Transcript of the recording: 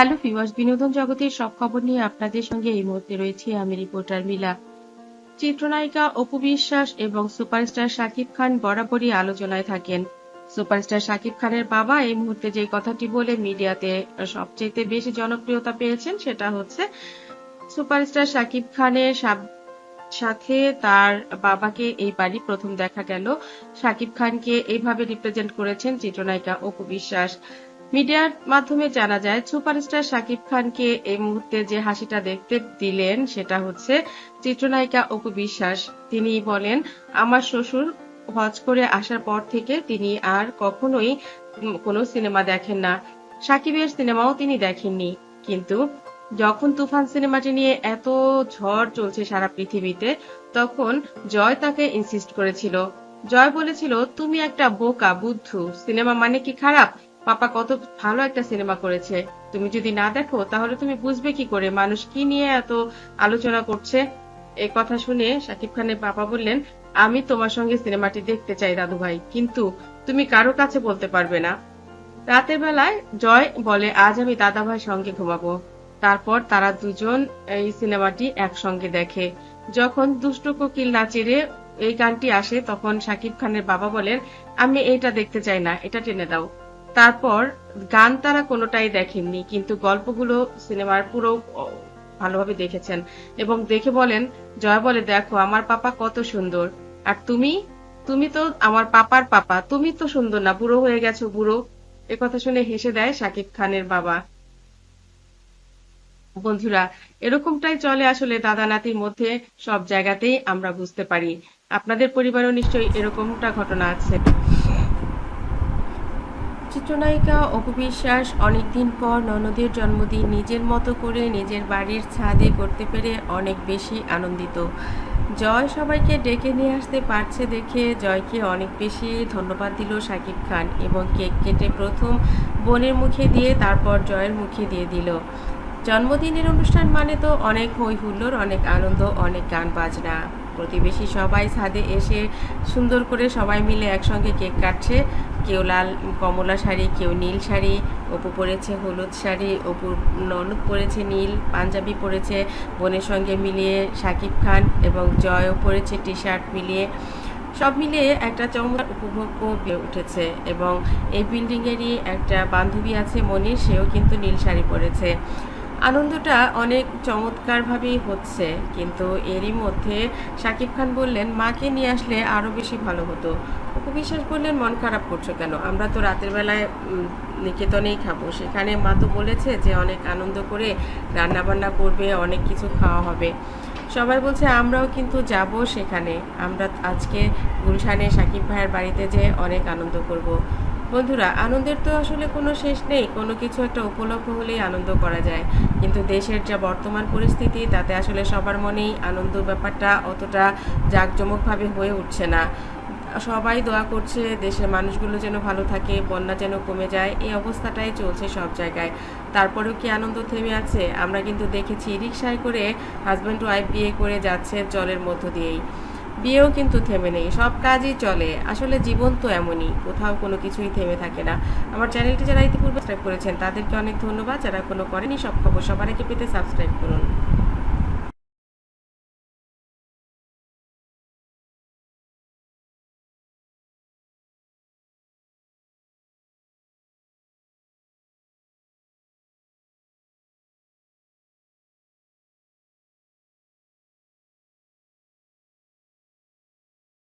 Hello viewers, বিনোদন জগতের সব খবর নিয়ে আপনাদের সঙ্গে এই মুহূর্তে রয়েছি আমি রিপোর্টার মিলা। চিত্রনায়িকা অপু বিশ্বাস এবং সুপারস্টার শাকিব খান বরাবরই আলোচনায় থাকেন। সুপারস্টার শাকিব খানের বাবা এই মুহূর্তে যে কথাটি বলে মিডিয়াতে সবচেয়ে বেশি জনপ্রিয়তা পেয়েছেন সেটা হচ্ছে সুপারস্টার শাকিব খানের সাথে তার বাবাকে এইবারই প্রথম দেখা গেল। শাকিব খানকে এইভাবে রিপ্রেজেন্ট করেছেন চিত্রনায়িকা অপু বিশ্বাস। মিডিয়ার মাধ্যমে জানা যায় সুপারস্টার শাকিব খানকে এই মুহূর্তে যে হাসিটা দেখতে দিলেন সেটা হচ্ছে চিত্রনায়িকা অপু বিশ্বাস। তিনি বলেন, আমার শ্বশুর হজ করে আসার পর থেকে তিনি আর কখনোই কোনো সিনেমা দেখেন না। শাকিবের সিনেমাও তিনি দেখেননি, কিন্তু যখন তুফান সিনেমাটি নিয়ে এত ঝড় চলছে সারা পৃথিবীতে, তখন জয় তাকে ইনসিস্ট করেছিল। জয় বলেছিল, তুমি একটা বোকা বুদ্ধু, সিনেমা মানে কি খারাপ? পাপা কত ভালো একটা সিনেমা করেছে, তুমি যদি না দেখো তাহলে তুমি বুঝবে কি করে মানুষ কি নিয়ে এত আলোচনা করছে। এই কথা শুনে শাকিব খানের বাবা বললেন, আমি তোমার সঙ্গে সিনেমাটি দেখতে চাই দাদু ভাই, কিন্তু তুমি কারো কাছে বলতে পারবে না। রাতের বেলায় জয় বলে, আজ আমি দাদা ভাইয়ের সঙ্গে ঘুমাবো। তারপর তারা দুজন এই সিনেমাটি একসঙ্গে দেখে। যখন দুষ্টু কোকিল নাচিরে এই গানটি আসে তখন শাকিব খানের বাবা বলেন, আমি এইটা দেখতে চাই না, এটা টেনে দাও। তারপর গান তারা কোনোটাই দেখেননি, কিন্তু গল্পগুলো সিনেমার পুরো ভালোভাবে দেখেছেন এবং দেখে বলেন, জয় বলে, দেখো আমার পাপা কত সুন্দর, আর তুমি তুমি তো আমার পাপার পাপা, তুমি তো সুন্দর না, বুড়ো হয়ে গেছো বুড়ো। একথা শুনে হেসে দেয় শাকিব খানের বাবা। বন্ধুরা, এরকমটাই চলে আসলে দাদা নাতির মধ্যে, সব জায়গাতেই আমরা বুঝতে পারি। আপনাদের পরিবারেও নিশ্চয়ই এরকমটা ঘটনা আছে। চিত্রনায়িকা অপু বিশ্বাস অনেকদিন পর ননদের জন্মদিন নিজের মতো করে নিজের বাড়ির ছাদে করতে পেরে অনেক বেশি আনন্দিত। জয় সবাইকে ডেকে নিয়ে আসতে পারছে দেখে জয়কে অনেক বেশি ধন্যবাদ দিল শাকিব খান এবং কেক কেটে প্রথম বোনের মুখে দিয়ে তারপর জয়ের মুখে দিয়ে দিল। জন্মদিনের অনুষ্ঠান মানে তো অনেক হই হুল্লোড়, অনেক আনন্দ, অনেক গান বাজনা। প্রতিবেশী সবাই ছাদে এসে সুন্দর করে সবাই মিলে একসঙ্গে কেক কাটছে। কেউ লাল কমলা শাড়ি, কেউ নীল শাড়ি, অপু পরেছে হলুদ শাড়ি, অপুর ননদ পরেছে নীল পাঞ্জাবি পরেছে বোনের সঙ্গে মিলিয়ে শাকিব খান, এবং জয়ও পরেছে টি শার্ট মিলিয়ে। সব মিলিয়ে একটা চমৎকার উপভোগ্য হয়ে উঠেছে। এবং এই বিল্ডিংয়েরই একটা বান্ধবী আছে মনির, সেও কিন্তু নীল শাড়ি পরেছে। আনন্দটা অনেক চমৎকারভাবেই হচ্ছে, কিন্তু এরই মধ্যে শাকিব খান বললেন, মাকে নিয়ে আসলে আরও বেশি ভালো হতো। অপু বিশ্বাস বললেন, মন খারাপ করছো কেন? আমরা তো রাতের বেলায় নিকেতনেই খাবো, সেখানে মা তো বলেছে যে অনেক আনন্দ করে রান্না বান্না করবে, অনেক কিছু খাওয়া হবে। সবাই বলছে আমরাও কিন্তু যাব সেখানে, আমরা আজকে গুলশানে শাকিব ভাইয়ের বাড়িতে যেয়ে অনেক আনন্দ করব। বন্ধুরা, আনন্দের তো আসলে কোনো শেষ নেই, কোনো কিছু একটা উপলক্ষ হলেই আনন্দ করা যায়, কিন্তু দেশের যা বর্তমান পরিস্থিতি তাতে আসলে সবার মনেই আনন্দ ব্যাপারটা অতটা জাঁকজমকভাবে হয়ে উঠছে না। সবাই দোয়া করছে দেশের মানুষগুলো যেন ভালো থাকে, বন্যা যেন কমে যায়, এই অবস্থাটাই চলছে সব জায়গায়। তারপরেও কি আনন্দ থেমে আছে? আমরা কিন্তু দেখেছি রিকশায় করে হাজব্যান্ড ওয়াইফ বিয়ে করে যাচ্ছে জলের মধ্য দিয়েই, বিয়েও কিন্তু থেমে নেই, সব কাজই চলে। আসলে জীবন তো এমনই, কোথাও কোনো কিছুই থেমে থাকে না। আমার চ্যানেলটি যারা ইতিপূর্বে সাবস্ক্রাইব করেছেন তাদেরকে অনেক ধন্যবাদ, যারা কোনো করেনি সব খবর সবার আগে পেতে সাবস্ক্রাইব করুন।